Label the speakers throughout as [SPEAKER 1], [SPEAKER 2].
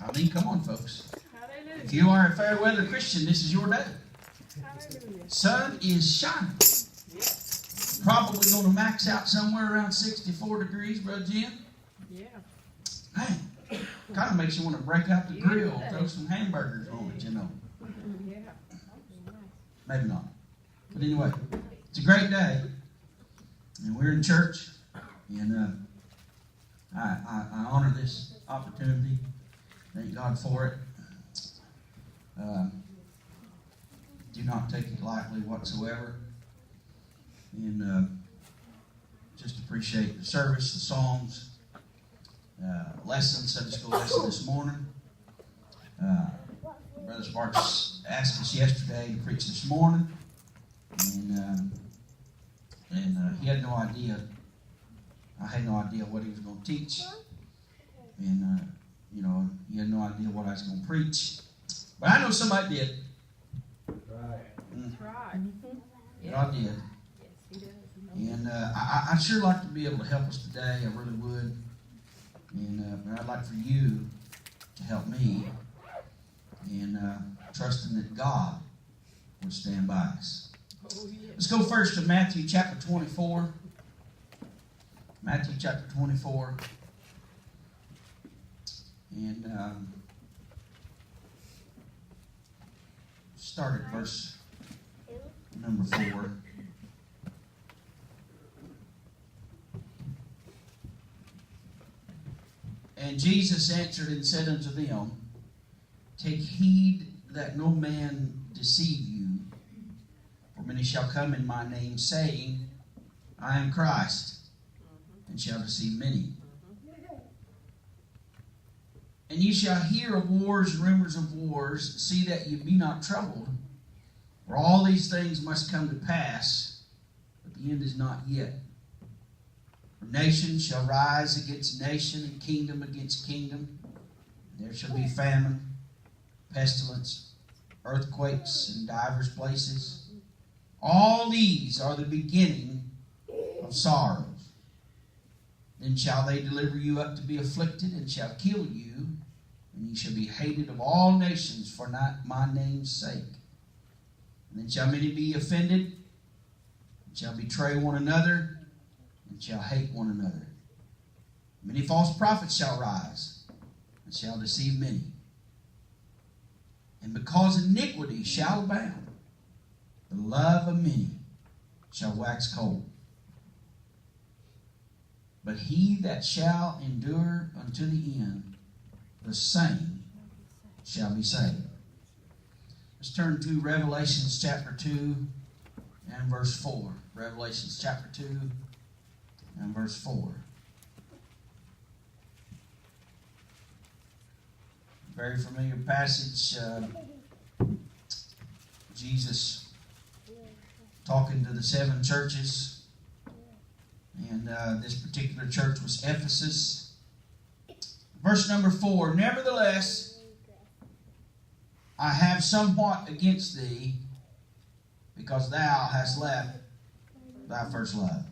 [SPEAKER 1] I mean, come on, folks.
[SPEAKER 2] Hallelujah.
[SPEAKER 1] If you are a fair weather Christian, this is your day.
[SPEAKER 2] Hallelujah.
[SPEAKER 1] Sun is shining.
[SPEAKER 2] Yeah.
[SPEAKER 1] Probably going to max out somewhere around 64 degrees, Brother Jim.
[SPEAKER 2] Yeah.
[SPEAKER 1] Man, kind of makes you want to break out the grill, throw some hamburgers on it, you know.
[SPEAKER 2] Yeah.
[SPEAKER 1] Maybe not. But anyway, it's a great day. And we're in church. And I honor this opportunity. Thank God for it. Do not take it lightly whatsoever. And just appreciate the service, the songs, lesson, Sunday school lesson this morning. Brother Sparks asked us yesterday to preach this morning. And he had no idea. I had no idea what he was going to teach. And, he had no idea what I was going to preach. But I know somebody did.
[SPEAKER 3] Right.
[SPEAKER 2] That's right.
[SPEAKER 1] God did.
[SPEAKER 2] Yes, he does.
[SPEAKER 1] And I'd sure like to be able to help us today. I really would. And I'd like for you to help me in trusting that God would stand by us.
[SPEAKER 2] Oh, yeah.
[SPEAKER 1] Let's go first to Matthew chapter 24. Matthew chapter 24. And start at verse number 4. And Jesus answered and said unto them, Take heed that no man deceive you. For many shall come in my name, saying, I am Christ, and shall deceive many. And ye shall hear of wars and rumors of wars. See that ye be not troubled. For all these things must come to pass, but the end is not yet. For nation shall rise against nation, and kingdom against kingdom. And there shall be famine, pestilence, earthquakes in divers places. All these are the beginning of sorrows. Then shall they deliver you up to be afflicted, and shall kill you, and ye shall be hated of all nations for my name's sake. And then shall many be offended, and shall betray one another, and shall hate one another. Many false prophets shall rise, and shall deceive many. And because iniquity shall abound, the love of many shall wax cold. But he that shall endure unto the end, the same shall be saved. Let's turn to Revelations chapter 2 and verse 4. Revelations chapter 2 and verse 4. Very familiar passage. Jesus talking to the 7 churches. And this particular church was Ephesus. Verse number 4. Nevertheless, I have somewhat against thee, because thou hast left thy first love.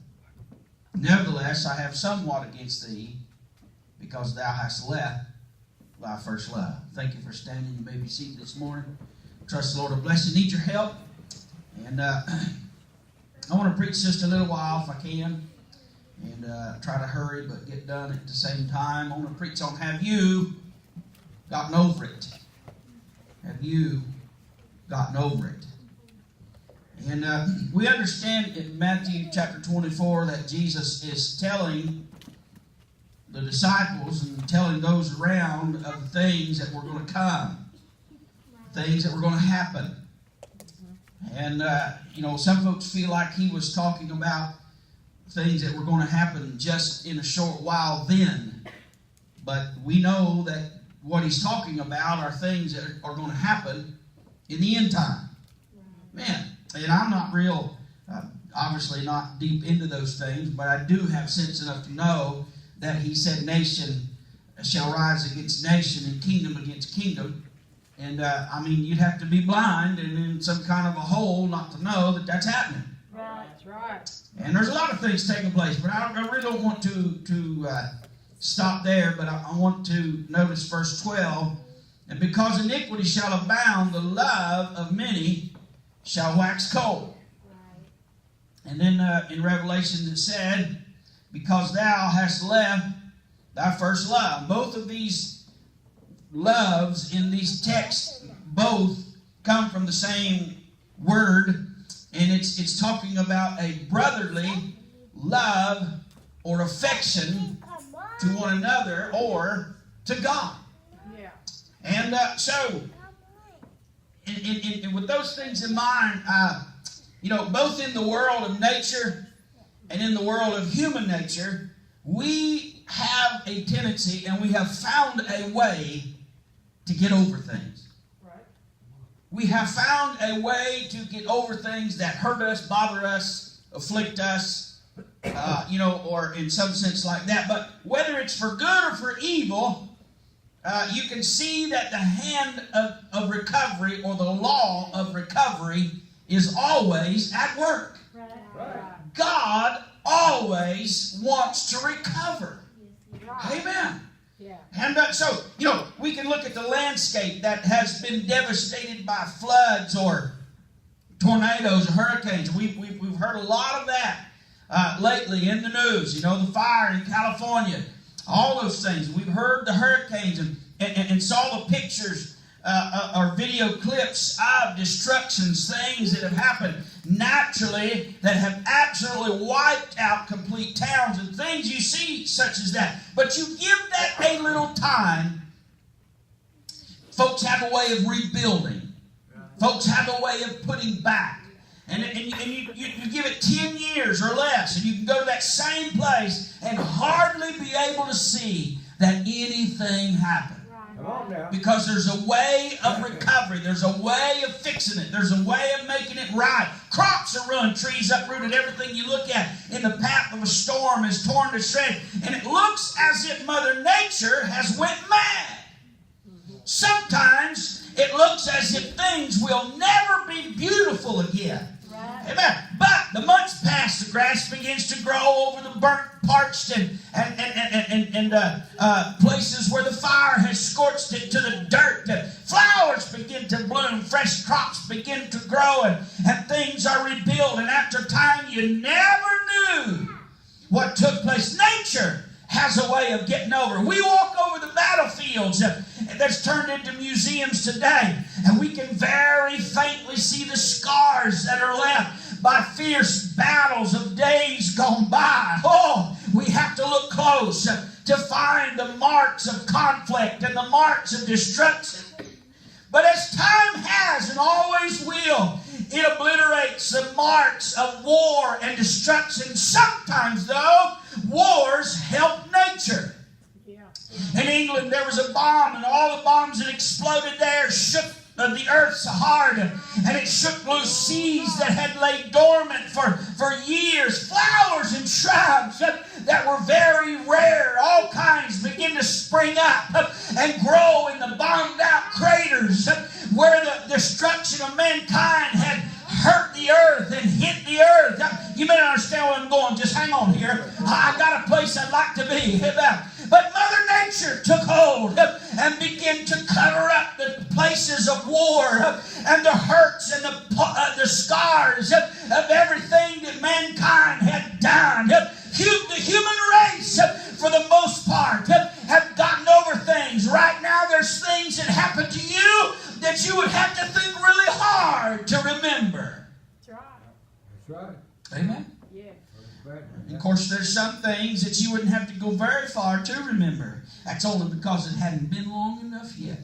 [SPEAKER 1] Nevertheless, I have somewhat against thee, because thou hast left thy first love. Thank you for standing. You may be seated this morning. Trust the Lord will bless you. Need your help. And I want to preach just a little while if I can. And try to hurry but get done at the same time. I want to preach on have you gotten over it? Have you gotten over it? And we understand in Matthew chapter 24 that Jesus is telling the disciples and telling those around of the things that were going to come, things that were going to happen. And, some folks feel like he was talking about things that were going to happen just in a short while then. But we know that what he's talking about are things that are going to happen in the end time. Man, and I'm not real, obviously not deep into those things, but I do have sense enough to know that he said nation shall rise against nation and kingdom against kingdom. And, you'd have to be blind and in some kind of a hole not to know that that's happening.
[SPEAKER 2] Right. That's right.
[SPEAKER 1] And there's a lot of things taking place, but I really don't want to stop there, but I want to notice verse 12. And because iniquity shall abound, the love of many shall wax cold. And then in Revelation it said, because thou hast left thy first love. Both of these loves in these texts both come from the same word, and it's talking about a brotherly love or affection to one another or to God.
[SPEAKER 2] Yeah.
[SPEAKER 1] And so, with those things in mind, both in the world of nature and in the world of human nature, we have a tendency and we have found a way to get over things.
[SPEAKER 2] Right.
[SPEAKER 1] We have found a way to get over things that hurt us, bother us, afflict us, or in some sense like that. But whether it's for good or for evil, you can see that the hand of recovery or the law of recovery is always at work.
[SPEAKER 2] Right.
[SPEAKER 1] God always wants to recover.
[SPEAKER 2] Right.
[SPEAKER 1] Amen.
[SPEAKER 2] Yeah.
[SPEAKER 1] And so, we can look at the landscape that has been devastated by floods or tornadoes or hurricanes. We've heard a lot of that lately in the news. The fire in California, all those things. We've heard the hurricanes and saw the pictures or video clips of destructions, things that have happened naturally that have absolutely wiped out complete towns and things you see such as that. But you give that a little time, folks have a way of rebuilding. Folks have a way of putting back. And you give it 10 years or less, and you can go to that same place and hardly be able to see that anything happened. Because there's a way of recovery. There's a way of fixing it. There's a way of making it right. Crops are ruined, trees uprooted. Everything you look at in the path of a storm is torn to shreds. And it looks as if Mother Nature has went mad. Sometimes it looks as if things will never be beautiful again. Amen. But the months pass, the grass begins to grow over the burnt, parched, and places where the fire has scorched it to the dirt. Flowers begin to bloom, fresh crops begin to grow, and things are rebuilt. And after time, you never knew what took place. Nature has a way of getting over. We walk over the battlefields that's turned into museums today, and we can very faintly see the scars that are left by fierce battles of days gone by. Oh, we have to look close to find the marks of conflict and the marks of destruction. But as time has and always will, it obliterates the marks of war and destruction. Sometimes, though, wars help nature.
[SPEAKER 2] Yeah.
[SPEAKER 1] In England, there was a bomb, and all the bombs that exploded there shook the earth so hard, and it shook loose seeds that had laid dormant for years. Flowers and shrubs that were very rare, all kinds, begin to spring up and grow in the bombed out craters where the destruction of mankind had hurt the earth and hit the earth. You may not understand where I'm going. Just hang on here. I got a place I'd like to be. But Mother Nature took hold and began to cover up the places of war and the hurts and the scars of everything that mankind had done. The human race, for the most part, have gotten over things. Right now, there's things that happen to you that you would have to think really hard to remember.
[SPEAKER 2] That's right.
[SPEAKER 3] That's right.
[SPEAKER 1] Amen.
[SPEAKER 2] Yeah.
[SPEAKER 1] Of course, there's some things that you wouldn't have to go very far to remember. That's only because it hadn't been long enough yet.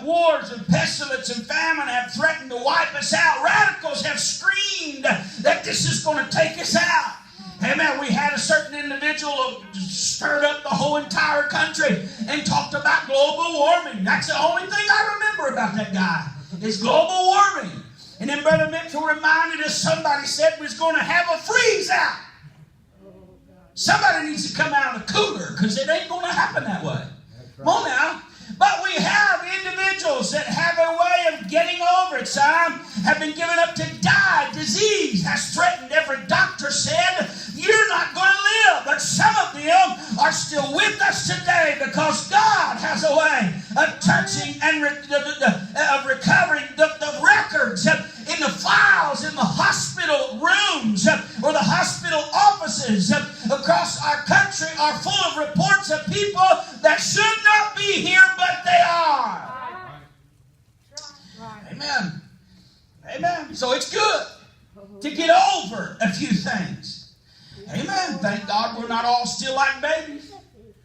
[SPEAKER 1] Wars and pestilence and famine have threatened to wipe us out. Radicals have screamed that this is going to take us out. Amen. We had a certain individual who stirred up the whole entire country and talked about global warming. That's the only thing I remember about that guy is global warming. And then Brother Mitchell reminded us somebody said we was going to have a freeze out. Somebody needs to come out of the cooler because it ain't going to happen that way. Come on now. But we have individuals that have a way of getting over it. Some have been given up to die. Disease has threatened. Every doctor said, you're not going to live. But some of them are still with us today because God has a way of touching and of recovering the records in the files in the hospital rooms or the hospital offices across our country are full of reports of people that should not be here, but they are. Amen. Amen. So it's good to get over a few things. Amen. Thank God we're not all still like babies,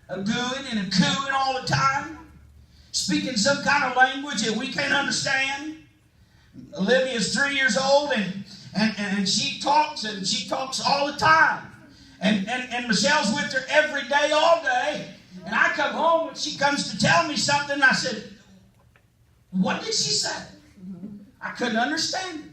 [SPEAKER 1] a-gooing and a-cooing all the time, speaking some kind of language that we can't understand. Olivia's 3 years old, and she talks all the time. And Michelle's with her every day, all day. And I come home and she comes to tell me something. And I said, what did she say? I couldn't understand it.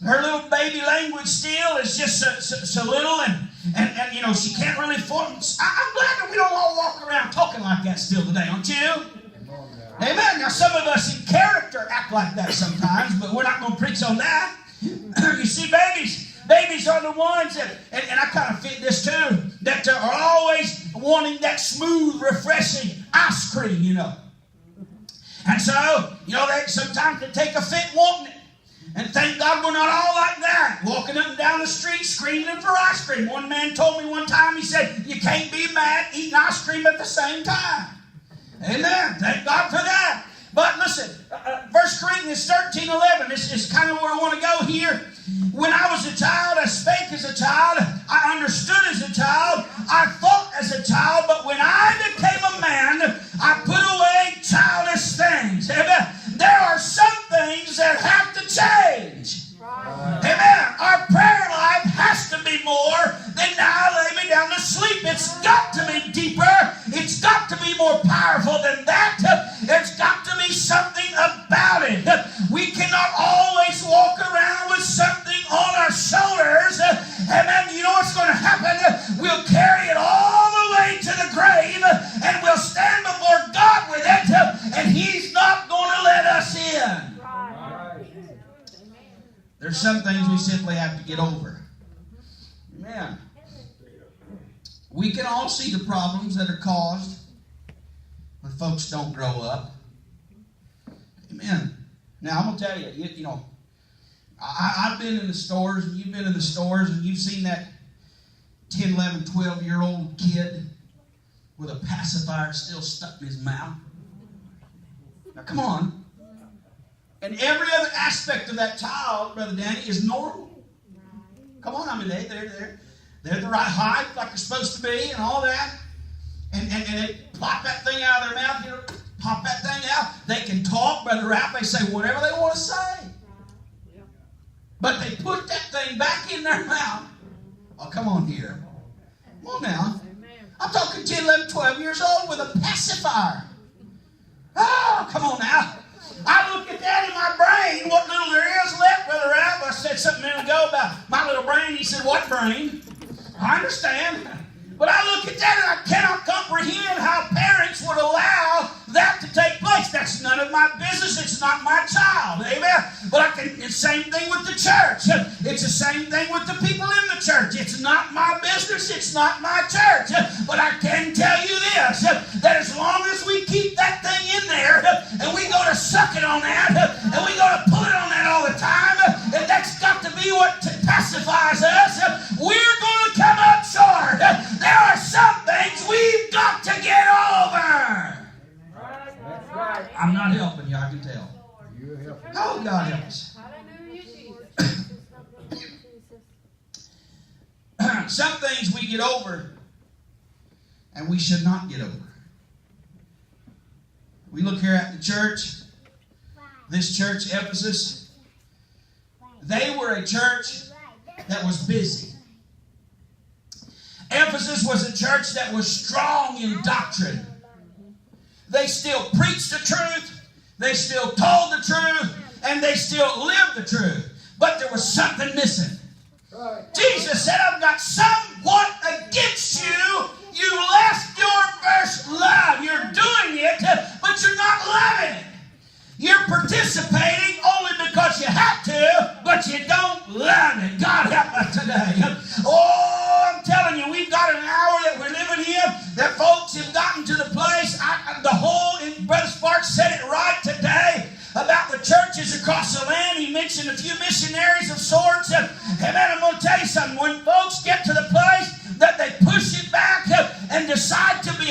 [SPEAKER 1] Her little baby language still is just so little, and you know, she can't really form. I'm glad that we don't all walk around talking like that still today, aren't you? Amen. Now, some of us in character act like that sometimes, but we're not going to preach on that. You see, babies are the ones that, and I kind of fit this too, that are always wanting that smooth, refreshing ice cream, you know. And so, you know, they sometimes can take a fit wanting it. And thank God we're not all like that, walking up and down the street screaming for ice cream. One man told me one time, he said, you can't be mad eating ice cream at the same time. Amen. Thank God for that. But listen, 1 Corinthians 13:11, this is kind of where I want to go here. When I was a child, I spake as a child. I understood as a child. I thought as a child. But when I became a man, I put away childish things. Amen. There are some things that have to change. Amen. Our prayer life has to be more than now lay me down to sleep. It's got to be deeper. It's got to be more powerful than that. There's got to be something about it. We cannot always walk around with something on our shoulders. Amen. You know what's going to happen? We'll carry it all the way to the grave, and we'll stand before God with it, and He's not going to let us in. There's some things we simply have to get over. Amen. We can all see the problems that are caused when folks don't grow up. Amen. Now, I'm going to tell you, you know, I've been in the stores, and you've been in the stores, and you've seen that 10, 11, 12-year-old kid with a pacifier still stuck in his mouth. Now, come on. And every other aspect of that child, Brother Danny, is normal. Come on, I mean, they're the right height like they're supposed to be and all that. And they plop that thing out of their mouth, you know, pop that thing out. They can talk, Brother Ralph, they say whatever they want to say. But they put that thing back in their mouth. Oh, come on here. Come on now. I'm talking 10, 11, 12 years old with a pacifier. Oh, come on now. I look at that in my brain, what little there is left, Brother Ralph. I said something a minute ago about my little brain. He said, what brain? I understand. But I look at that and I cannot comprehend how parents would allow that to take place. That's none of my business. It's not my child. Amen. But it's the same thing with the church. It's the same thing with the people in the church. It's not my business. It's not my church. But I can tell you this, that as long as we keep that thing in there and we go to suck it on that and we go to pull it on that all the time, and that's got to be what pacifies us, we're going to come up short. There are some things we've got to get over.
[SPEAKER 2] Right.
[SPEAKER 1] I'm not helping you, I can tell. Oh, God help us. Some things we get over and we should not get over. We look here at the church, this church, Ephesus. They were a church that was busy. Ephesus was a church that was strong in doctrine. They still preached the truth, they still told the truth, and they still lived the truth. But there was something missing. Jesus said, I've got somewhat against you. You left your first love. You're doing it, but you're not loving it. You're participating only because you have to, but you don't love it. God help us today. Oh, I'm telling you, we've got an hour that we're living in that folks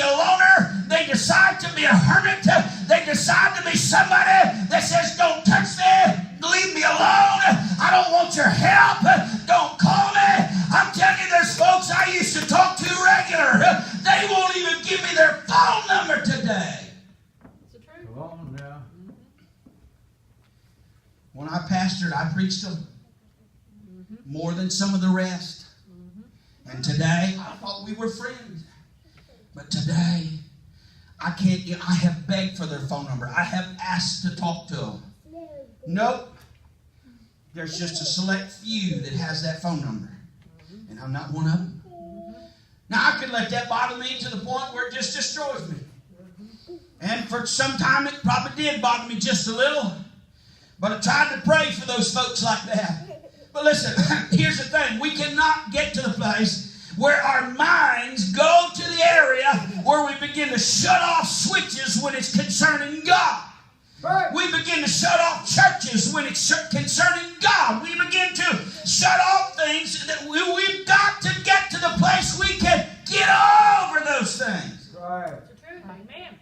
[SPEAKER 1] a loner. They decide to be a hermit. They decide to be somebody that says, don't touch me. Leave me alone. I don't want your help. Don't call me. I'm telling you, there's folks I used to talk to regular. They won't even give me their phone number today.
[SPEAKER 2] It's the truth.
[SPEAKER 3] Come on now.
[SPEAKER 1] When I pastored, I preached them more than some of the rest. And today, I thought we were friends. But today, I have begged for their phone number. I have asked to talk to them. Nope. There's just a select few that has that phone number. And I'm not one of them. Now, I could let that bother me to the point where it just destroys me. And for some time, it probably did bother me just a little. But I tried to pray for those folks like that. But listen, here's the thing. We cannot get to the place where our minds go to the area where we begin to shut off switches when it's concerning God.
[SPEAKER 3] Right.
[SPEAKER 1] We begin to shut off churches when it's concerning God. We begin to shut off things that we've got to get to the place we can get over those things.
[SPEAKER 3] Right.
[SPEAKER 2] It's the truth. Amen.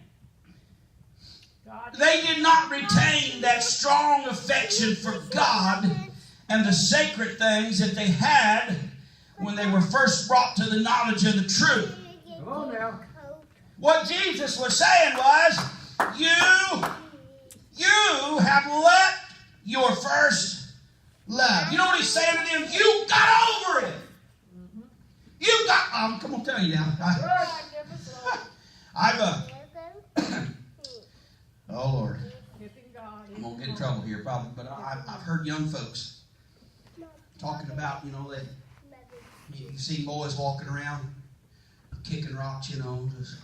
[SPEAKER 2] God.
[SPEAKER 1] They did not retain that strong affection for God and the sacred things that they had when they were first brought to the knowledge of the truth.
[SPEAKER 3] Come on now.
[SPEAKER 1] What Jesus was saying was, you have left your first love. You know what he's saying to them? You got over it. You got, I'm going to tell you now. Oh Lord. I'm going to get in trouble here probably, but I've heard young folks talking about, that you can see boys walking around kicking rocks, just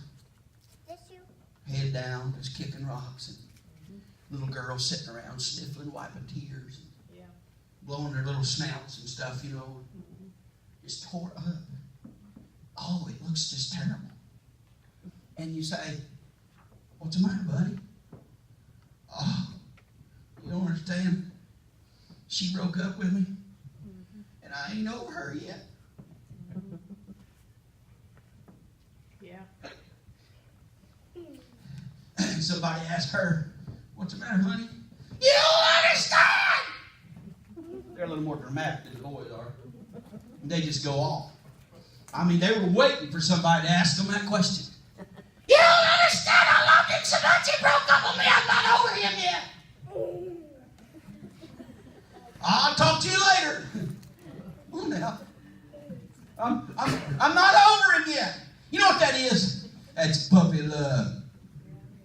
[SPEAKER 1] head down, just kicking rocks, and little girls sitting around sniffling, wiping tears, and blowing their little snouts and stuff, just tore up. Oh, it looks just terrible. And you say, what's the matter, buddy? Oh, you don't understand. She broke up with me, and I ain't over her yet.
[SPEAKER 2] Yeah.
[SPEAKER 1] Somebody asked her, what's the matter, honey? You don't understand! They're a little more dramatic than the boys are. They just go off. I mean, they were waiting for somebody to ask them that question. You don't understand! I loved him so much he broke up with me. I'm not over him yet. I'll talk to you later. Oh, now. I'm not over him yet. You know what that is? That's puppy love.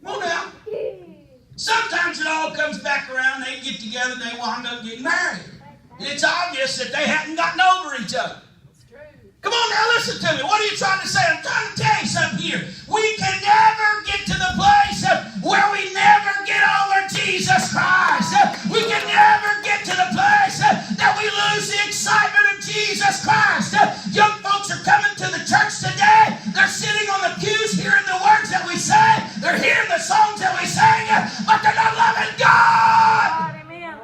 [SPEAKER 1] Well, now, sometimes it all comes back around. They get together and they wind up getting married. And it's obvious that they haven't gotten over each other. Come on now, listen to me. What are you trying to say? I'm trying to tell you something here. We can never get to the place where we never get over Jesus Christ. We can never get to the place that we lose the excitement of Jesus Christ. Young folks are coming to the church today. They're sitting on the pews hearing the words that we say. They're hearing the songs that we sing, but they're not loving God.
[SPEAKER 2] Amen.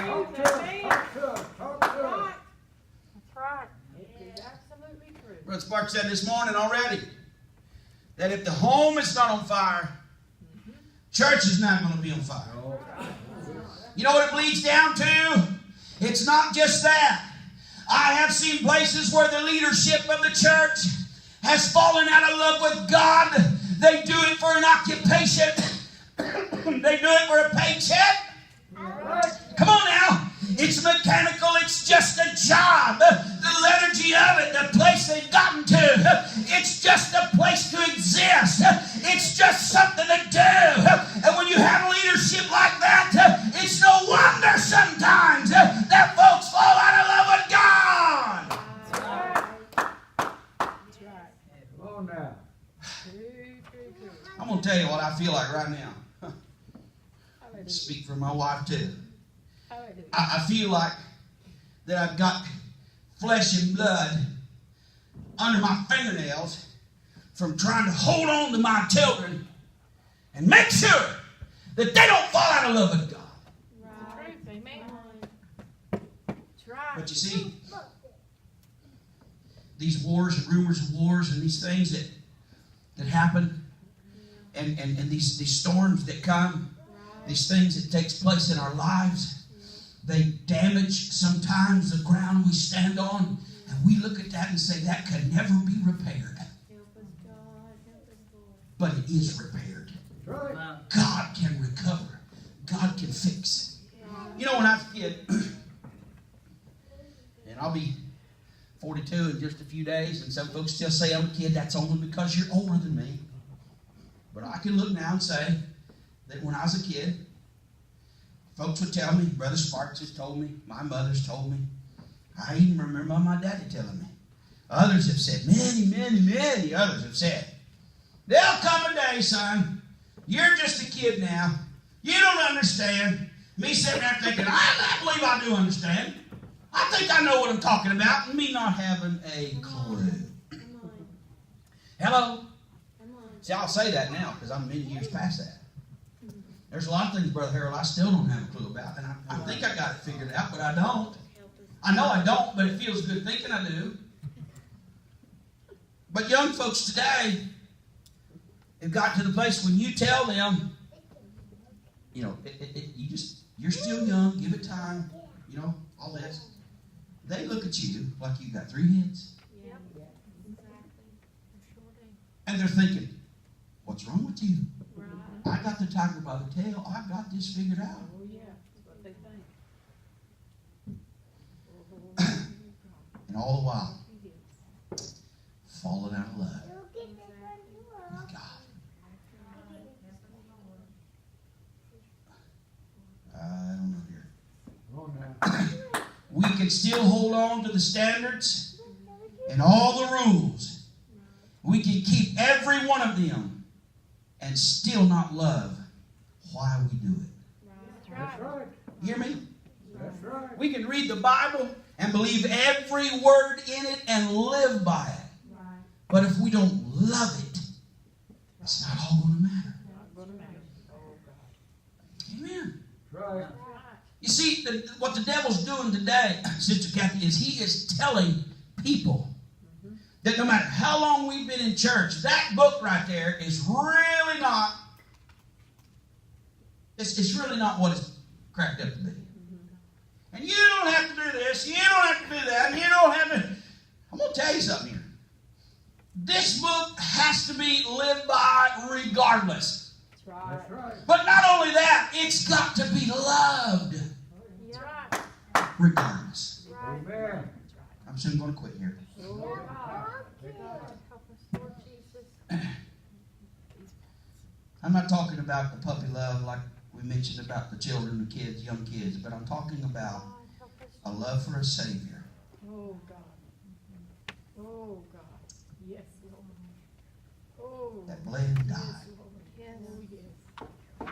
[SPEAKER 3] Talk to us. Talk to us.
[SPEAKER 2] That's right. It is absolutely true.
[SPEAKER 1] Brother Spark said this morning already that if the home is not on fire, church is not going to be on fire. You know what it bleeds down to? It's not just that. I have seen places where the leadership of the church has fallen out of love with God. They do it for an occupation. They do it for a paycheck. Come on now. It's mechanical. It's just a job. The liturgy of it, the place they've gotten to, it's just a place to exist. It's just something to do. And when you have leadership like that, it's no wonder sometimes that folks fall out of love with God.
[SPEAKER 2] That's right.
[SPEAKER 3] Come on now.
[SPEAKER 2] True.
[SPEAKER 1] I'm going to tell you what I feel like right now.
[SPEAKER 2] Hallelujah.
[SPEAKER 1] Speak for my wife too.
[SPEAKER 2] Hallelujah.
[SPEAKER 1] I feel like that I've got flesh and blood under my fingernails from trying to hold on to my children and make sure that they don't fall out of love with God.
[SPEAKER 2] Right. Truth. Amen. That's right.
[SPEAKER 1] But you see, these wars and rumors of wars and these things that happen, and these storms that come, these things that takes place in our lives, they damage sometimes the ground we stand on, and we look at that and say that could never be repaired. But it is repaired. God can recover. God can fix. You know, when I was a kid, and I'll be 42 in just a few days, and some folks still say I'm a kid. That's only because you're older than me. But I can look now and say that when I was a kid, folks would tell me, Brother Sparks has told me, my mother's told me. I even remember my daddy telling me. Others have said, many others have said, there'll come a day, son, you're just a kid now. You don't understand. Me sitting there thinking, I believe I do understand. I think I know what I'm talking about, and me not having a clue. Hello? See, I'll say that now because I'm many years past that. There's a lot of things, Brother Harold, I still don't have a clue about, and I think I got it figured out, but I don't. I know I don't, but it feels good thinking I do. But young folks today have got to the place when you tell them, you know, you're still young, give it time, you know, all this. They look at you like you got 3 heads.
[SPEAKER 2] Yeah, exactly.
[SPEAKER 1] And they're thinking, what's wrong with you?
[SPEAKER 2] Right.
[SPEAKER 1] I got the tiger by the tail. I got this figured out.
[SPEAKER 2] Oh, yeah. That's what they think.
[SPEAKER 1] And all the while, falling out of love with God. I don't know here. We can still hold on to the standards and all the rules. We can keep every one of them and still not love why we do it.
[SPEAKER 3] That's right.
[SPEAKER 1] You hear me?
[SPEAKER 3] That's right.
[SPEAKER 1] We can read the Bible and believe every word in it and live by it. But if we don't love it, it's not all going to matter. Amen.
[SPEAKER 3] Right.
[SPEAKER 1] You see, what the devil's doing today, Sister Kathy, is he is telling people that no matter how long we've been in church, that book right there is really not, it's really not what it's cracked up to be. And you don't have to do this, you don't have to do that, and you don't have to. I'm going to tell you something here. This book has to be lived by regardless.
[SPEAKER 2] That's right.
[SPEAKER 3] That's right.
[SPEAKER 1] But not only that, it's got to be loved
[SPEAKER 2] That's right.
[SPEAKER 1] regardless.
[SPEAKER 3] Amen.
[SPEAKER 1] I'm soon going to quit here.
[SPEAKER 2] Oh, God. Help us, Lord Jesus.
[SPEAKER 1] I'm not talking about the puppy love like we mentioned about the children, the kids, young kids, but I'm talking about a love for a Savior.
[SPEAKER 2] Oh, God. Oh, God. Yes, Lord. Oh,
[SPEAKER 1] That bled and died.
[SPEAKER 2] yes, yes.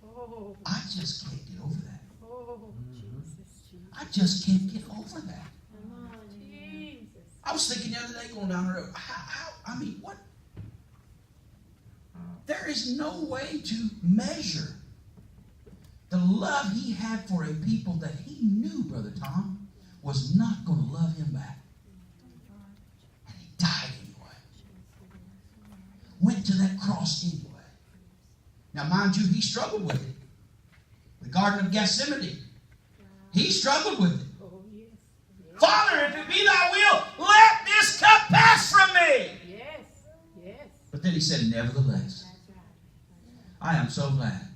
[SPEAKER 2] Oh,
[SPEAKER 1] I just can't get over that.
[SPEAKER 2] oh, Jesus, Jesus.
[SPEAKER 1] I just can't get over that.
[SPEAKER 2] Come on, Jesus.
[SPEAKER 1] I was thinking the other day going down the road, what? There is no way to measure the love he had for a people that he knew, Brother Tom, was not going to love him back. And he died anyway. Went to that cross anyway. Now, mind you, he struggled with it. The Garden of Gethsemane. He struggled with it.
[SPEAKER 2] Oh, yes.
[SPEAKER 1] Father, if it be thy will, let this cup pass from me.
[SPEAKER 2] Yes, yes.
[SPEAKER 1] But then he said, nevertheless.
[SPEAKER 2] That's right.
[SPEAKER 1] I am so glad,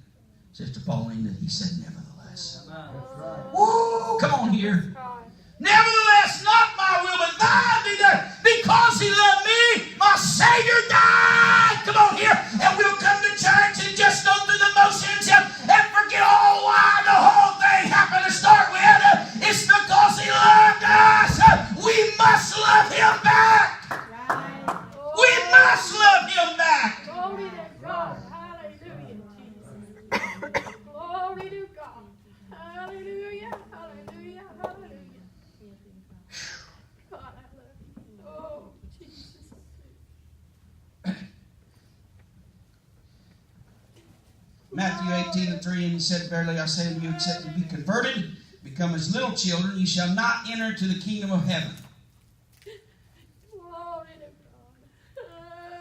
[SPEAKER 1] Sister Pauline, that he said nevertheless.
[SPEAKER 3] That's right.
[SPEAKER 1] Woo! Come on here.
[SPEAKER 2] God.
[SPEAKER 1] Nevertheless, not my will, but thine be done. Because he loved me, my Savior died. Come on here. And we'll come to church and just go through the motions and forget all why the whole thing happened to start with. It's because he loved us. We must love him back.
[SPEAKER 2] Right.
[SPEAKER 1] We must love him back.
[SPEAKER 2] Glory to God. Hallelujah, Jesus. Glory to God. Hallelujah. Hallelujah. Hallelujah. God, I love you. Oh, Jesus.
[SPEAKER 1] Matthew 18:3, and he said, verily I say unto you, except you be converted, become as little children, you shall not enter into the kingdom of heaven.
[SPEAKER 2] Glory to God.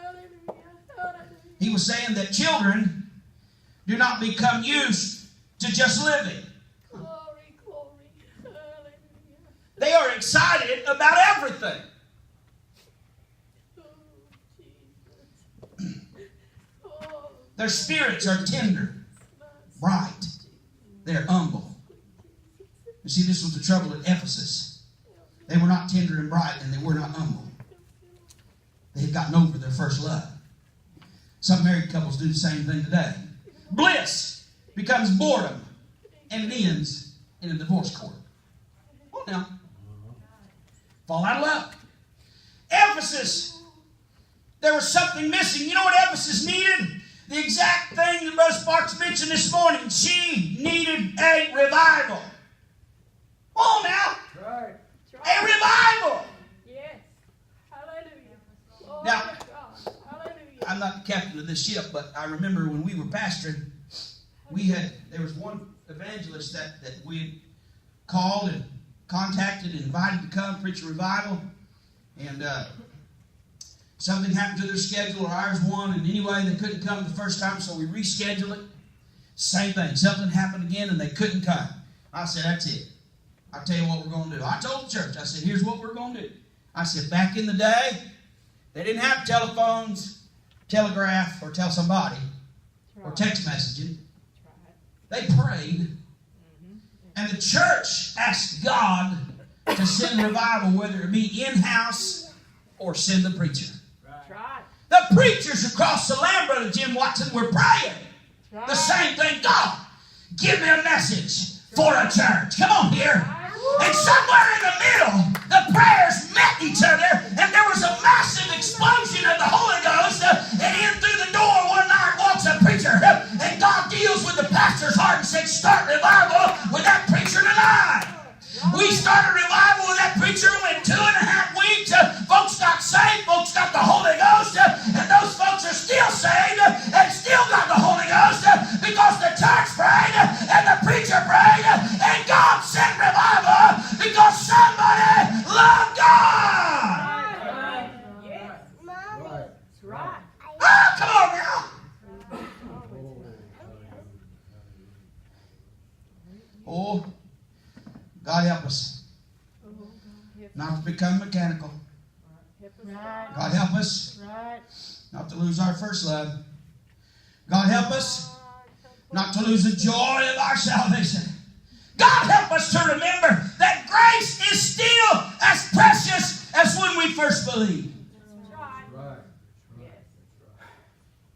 [SPEAKER 2] Hallelujah. Hallelujah.
[SPEAKER 1] He was saying that children do not become used to just living.
[SPEAKER 2] Glory, glory. Hallelujah.
[SPEAKER 1] They are excited about everything.
[SPEAKER 2] Oh, Jesus. Oh,
[SPEAKER 1] Their spirits are tender, bright. They're humble. You see, this was the trouble at Ephesus. They were not tender and bright, and they were not humble. They had gotten over their first love. Some married couples do the same thing today. Bliss becomes boredom, and it ends in a divorce court. Well, now, fall out of love. Ephesus, there was something missing. You know what Ephesus needed? The exact thing that Brother Sparks mentioned this morning. She needed a revival. Oh, now.
[SPEAKER 3] Right.
[SPEAKER 1] A revival.
[SPEAKER 2] yes. Hallelujah. Glory
[SPEAKER 1] Now,
[SPEAKER 2] to God. Hallelujah.
[SPEAKER 1] I'm not the captain of this ship, but I remember when we were pastoring, there was one evangelist that we had called and contacted and invited to come preach a revival. And something happened to their schedule, or ours won, and anyway, they couldn't come the first time, so we rescheduled it. Same thing. Something happened again, and they couldn't come. I said, that's it. I'll tell you what we're going to do. I told the church, I said, here's what we're going to do. I said, back in the day, they didn't have telephones, telegraph, or tell somebody, or text messaging. They prayed, and the church asked God to send revival, whether it be in-house or send the preacher.
[SPEAKER 2] Right.
[SPEAKER 1] The preachers across the land, Brother Jim Watson, were praying the same thing. God, give me a message for a church. Come on here. And somewhere in the middle, the prayers met each other, and there was a massive explosion of the Holy Ghost. And in through the door one night walks a preacher, and God deals with the pastor's heart and said, start revival with that preacher tonight. We started revival with that preacher. Went 2.5 weeks. Folks got saved. Folks got the Holy Ghost. And those folks are still saved and still got the Holy Ghost because the church prayed and the preacher prayed and God sent revival because somebody loved God.
[SPEAKER 2] Right. Yes. That's right.
[SPEAKER 1] Oh, come on now. Oh, God help us not to become mechanical.
[SPEAKER 2] Right.
[SPEAKER 1] God help us
[SPEAKER 2] Right.
[SPEAKER 1] not to lose our first love. God help us not to lose the joy of our salvation. God help us to remember that grace is still as precious as when we first believed.
[SPEAKER 2] That's right.
[SPEAKER 3] Right.
[SPEAKER 2] Yes.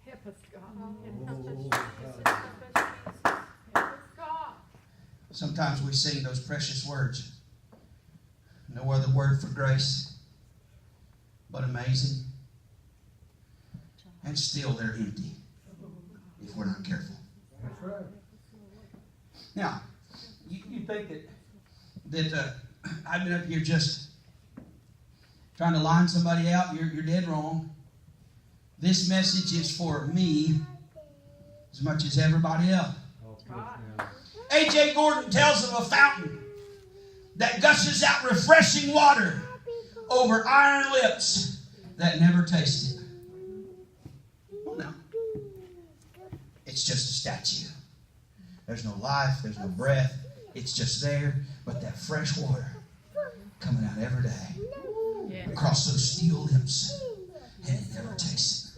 [SPEAKER 2] Help us, God. Help us, Jesus. Help us, Jesus. Help us, God.
[SPEAKER 1] Sometimes we sing those precious words. No other word for grace but amazing. And still they're empty if we're not careful.
[SPEAKER 3] That's right.
[SPEAKER 1] Now, you think that I've been up here just trying to line somebody out? You're dead wrong. This message is for me as much as everybody else. A.J. Gordon tells of a fountain that gushes out refreshing water over iron lips that never tasted. Well, no. It's just a statue. There's no life, there's no breath. It's just there, but that fresh water coming out every day across those steel lips, and it never tasted.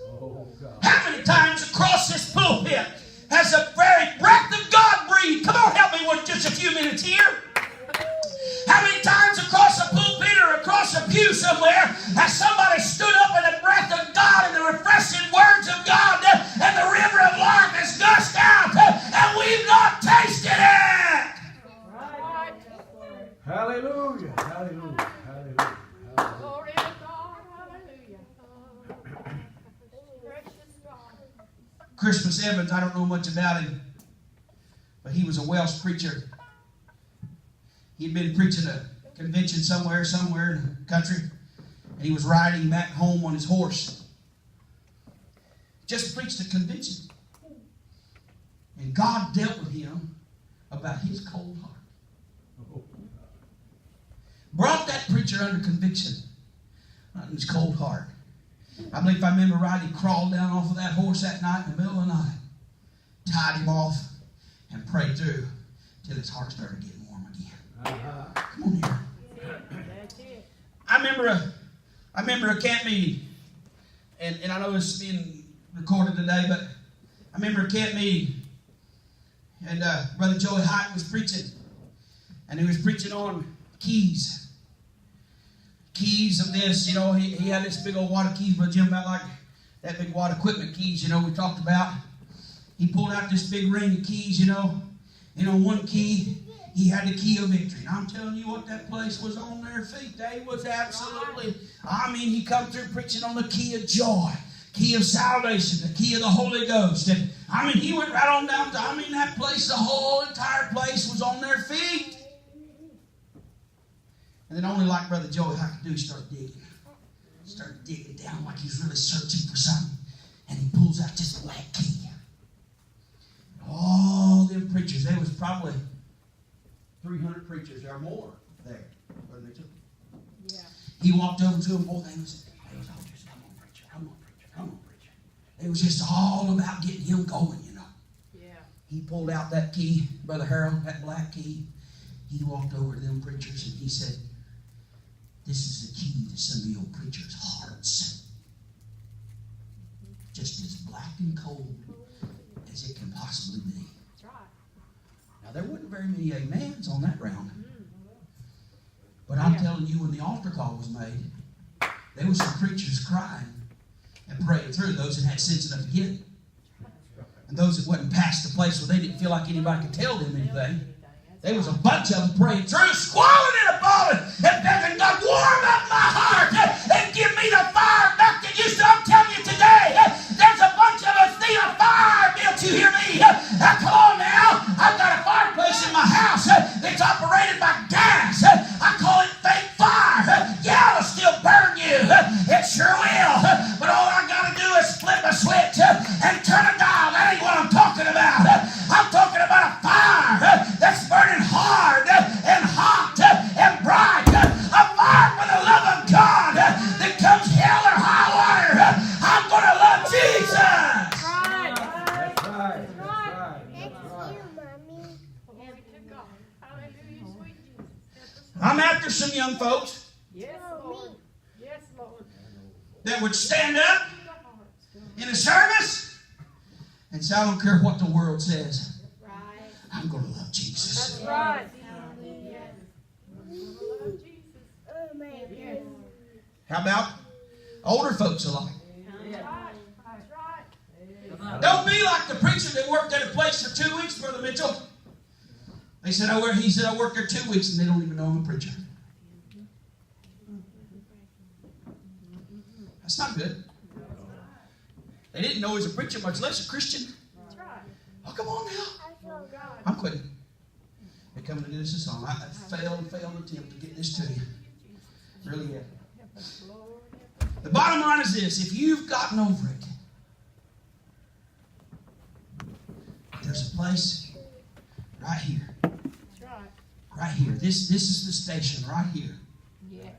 [SPEAKER 1] How many times across this pulpit has the very breath of God breathed? Come on, help me with just a few minutes here. How many times across a pulpit or across a pew somewhere has somebody stood up in the breath of God and the refreshing words of God and the river of life has gushed out and we've not tasted it?
[SPEAKER 2] Right.
[SPEAKER 3] Hallelujah. Hallelujah. Hallelujah. Hallelujah.
[SPEAKER 2] Glory to God. Hallelujah. Precious God.
[SPEAKER 1] Christmas Evans, I don't know much about him, but he was a Welsh preacher. He'd been preaching a convention somewhere in the country, and he was riding back home on his horse. Just preached a convention. And God dealt with him about his cold heart. Brought that preacher under conviction on his cold heart. I believe if I remember right, he crawled down off of that horse that night in the middle of the night, tied him off, and prayed through till his heart started getting warm again. Come on here.
[SPEAKER 2] That's it.
[SPEAKER 1] I remember a camp meeting, and I know this is being recorded today, but I remember a camp meeting, and Brother Joey Hyatt was preaching, and he was preaching on keys. Keys of this, you know, he had this big old wad of keys, Brother Jim, about like that big wad of equipment keys, you know, we talked about. He pulled out this big ring of keys, you know. And on one key, he had the key of victory. And I'm telling you what, that place was on their feet. They was absolutely, I mean, he come through preaching on the key of joy, key of salvation, the key of the Holy Ghost. And I mean, he went right on down to, I mean, that place, the whole entire place was on their feet. And then only like Brother Joey I could do, start digging down like he's really searching for something. And he pulls out this black key. All them preachers, there was probably 300 preachers or more there. Brother Mitchell.
[SPEAKER 2] Yeah.
[SPEAKER 1] He walked over to them, boy, they was all just, come on, preacher, come on, preacher, come on, preacher. It was just all about getting him going, you know.
[SPEAKER 2] Yeah.
[SPEAKER 1] He pulled out that key, Brother Harold, that black key. He walked over to them preachers and he said, this is the key to some of your preachers' hearts. Just as black and cold as it can possibly be.
[SPEAKER 2] That's right.
[SPEAKER 1] Now, there wasn't very many amens on that round. But I'm telling you, when the altar call was made, there were some preachers crying and praying through, those that had sense enough to get it. And those that wasn't past the place where they didn't feel like anybody could tell them anything. There was a bunch of them praying through, squalling and bawling, and begging God, warm up my heart and give me the fire back that used to. I'm telling you today, there's a bunch of us need a fire built. You hear me? Come on now. I've got a fireplace in my house. It's operated by gas. I call it fake fire. Yeah, it'll still burn you. It sure will. But all I got to do is flip a switch and turn a dial. That ain't what I'm talking about. I'm talking about a fire that's burning hard and hot and bright. A fire for the love of God that comes hell or high water. I'm going to love Jesus.
[SPEAKER 2] Right.
[SPEAKER 3] That's right.
[SPEAKER 2] That's right.
[SPEAKER 3] That's right.
[SPEAKER 2] Glory to God. Hallelujah, sweet Jesus.
[SPEAKER 1] I'm after some young folks
[SPEAKER 2] Yes, Lord. Yes, Lord.
[SPEAKER 1] that would stand up in a service and say, I don't care what the world says.
[SPEAKER 2] Right.
[SPEAKER 1] I'm going to love Jesus.
[SPEAKER 2] That's right. Yes. Love Jesus. Yes.
[SPEAKER 1] How about older folks alike?
[SPEAKER 2] That's right. That's right.
[SPEAKER 1] Don't be like the preacher that worked at a place for 2 weeks, Brother Mitchell. He said, I worked there 2 weeks and they don't even know I'm a preacher. That's not good. They didn't know he was a preacher, much less a Christian.
[SPEAKER 2] That's right.
[SPEAKER 1] Oh, come on now.
[SPEAKER 2] Oh, God.
[SPEAKER 1] I'm quitting. They're coming to do this a song. I failed attempt to get this to you. Really have.
[SPEAKER 2] Help us, Lord.
[SPEAKER 1] The bottom line is this. If you've gotten over it, there's a place right here.
[SPEAKER 2] That's right.
[SPEAKER 1] Right here. This is the station right here
[SPEAKER 2] Yes.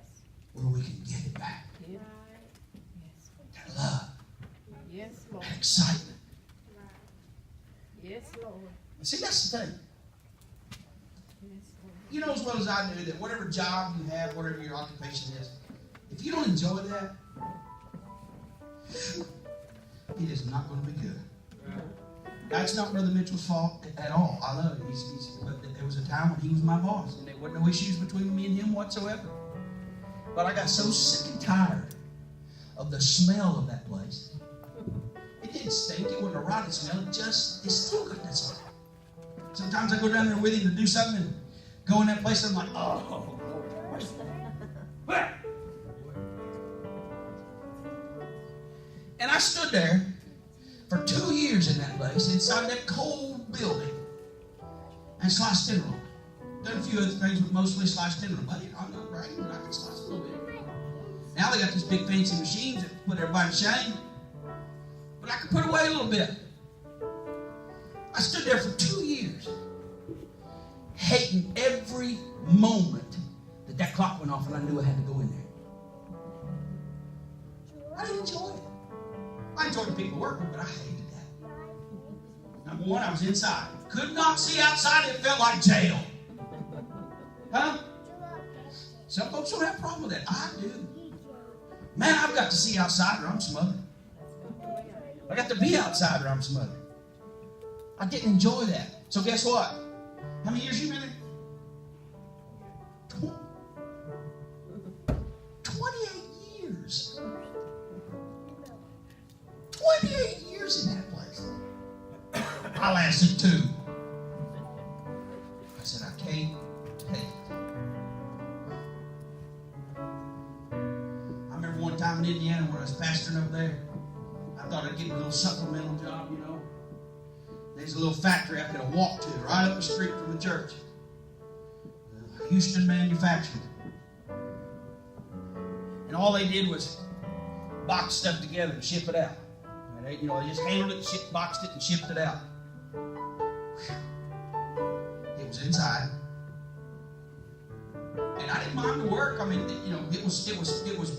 [SPEAKER 1] where we can get it back.
[SPEAKER 2] Yes.
[SPEAKER 1] That love,
[SPEAKER 2] Yes, Lord.
[SPEAKER 1] that excitement.
[SPEAKER 2] Yes, Lord.
[SPEAKER 1] See, that's the thing.
[SPEAKER 2] Yes, Lord.
[SPEAKER 1] You know as well as I do that whatever job you have, whatever your occupation is, if you don't enjoy that, it is not going to be good. That's not Brother Mitchell's fault at all. I love him. But there was a time when he was my boss, and there wasn't no issues between me and him whatsoever. But I got so sick and tired of the smell of that place. It didn't stink. It wasn't a rotten smell. It still got that smell. Sometimes I go down there with him to do something and go in that place and I'm like, oh, Lord, where's that? And I stood there for 2 years in that place, inside that cold building, and sliced tenderloin. Done a few other things, but mostly sliced tenderloin. But I'm not bragging, but I can slice a little bit. Now they got these big fancy machines that put everybody to shame. But I can put away a little bit. I stood there for 2 years, hating every moment that clock went off and I knew I had to go in there. I I didn't enjoy it. I enjoyed the people working, but I hated that. Number one, I was inside. Could not see outside. It felt like jail. Huh? Some folks don't have a problem with that. I do. Man, I've got to see outside or I'm smothered. I got to be outside or I'm smothered. I didn't enjoy that. So guess what? How many years you been there? 28 years. 28 years in that place. I lasted 2. I said, I can't take it. I remember one time in Indiana when I was pastoring up there, I thought I'd get a little supplemental job, you know. There's a little factory I could have walked to right up the street from the church. Houston Manufacturing. And all they did was box stuff together and ship it out. And they just handled it, boxed it, and shipped it out. It was inside. And I didn't mind the work. I mean, it was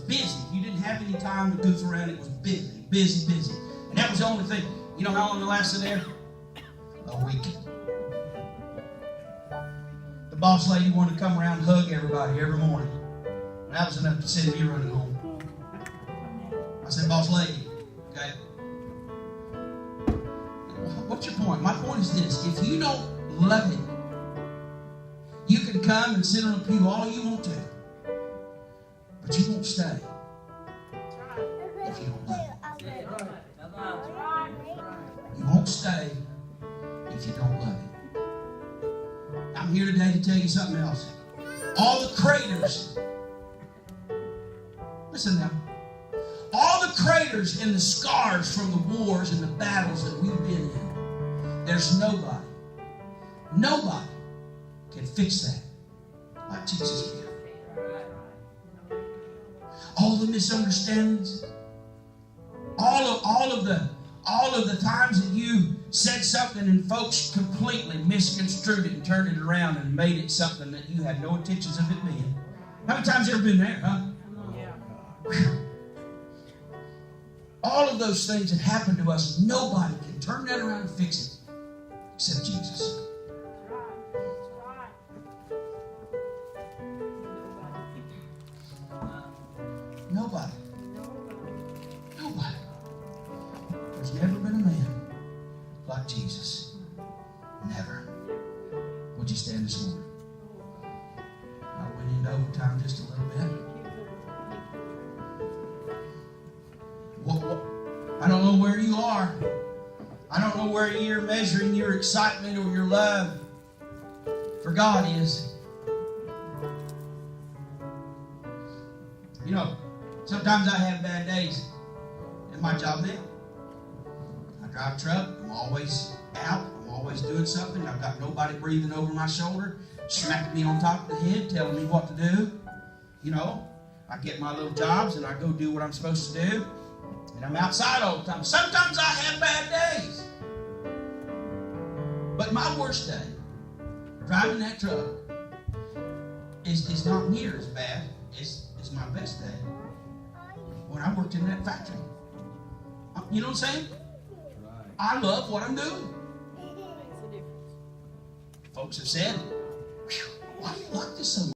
[SPEAKER 1] busy. You didn't have any time to goof around. It was busy. And that was the only thing. You know how long it lasted there? A week. The boss lady wanted to come around and hug everybody every morning. And that was enough to send me running home. I said, boss lady, okay? What's your point? My point is this. If you don't love it, you can come and sit on a pew all you want to. But you won't stay if you don't love it. You won't stay if you don't love it. I'm here today to tell you something else. All the craters, listen now, all the craters and the scars from the wars and the battles that we've been in, there's nobody can fix that like Jesus can. All the misunderstandings, all of the times that you said something and folks completely misconstrued it and turned it around and made it something that you had no intentions of it being. How many times have you ever been there, huh? Yeah. All of those things that happened to us, nobody can turn that around and fix it except Jesus. Nobody. There's never been a man like Jesus. Never. Would you stand this morning? I went into overtime just a little bit. I don't know where you are. I don't know where you're measuring your excitement or your love for God is. Sometimes I have bad days in my job now. I drive a truck. I'm always out. I'm always doing something. I've got nobody breathing over my shoulder, smacking me on top of the head, telling me what to do. I get my little jobs and I go do what I'm supposed to do. And I'm outside all the time. Sometimes I have bad days. But my worst day, driving that truck, is not near as bad as my best day when I worked in that factory. You know what I'm saying? I love what I'm doing. Folks have said, why do you like this so much?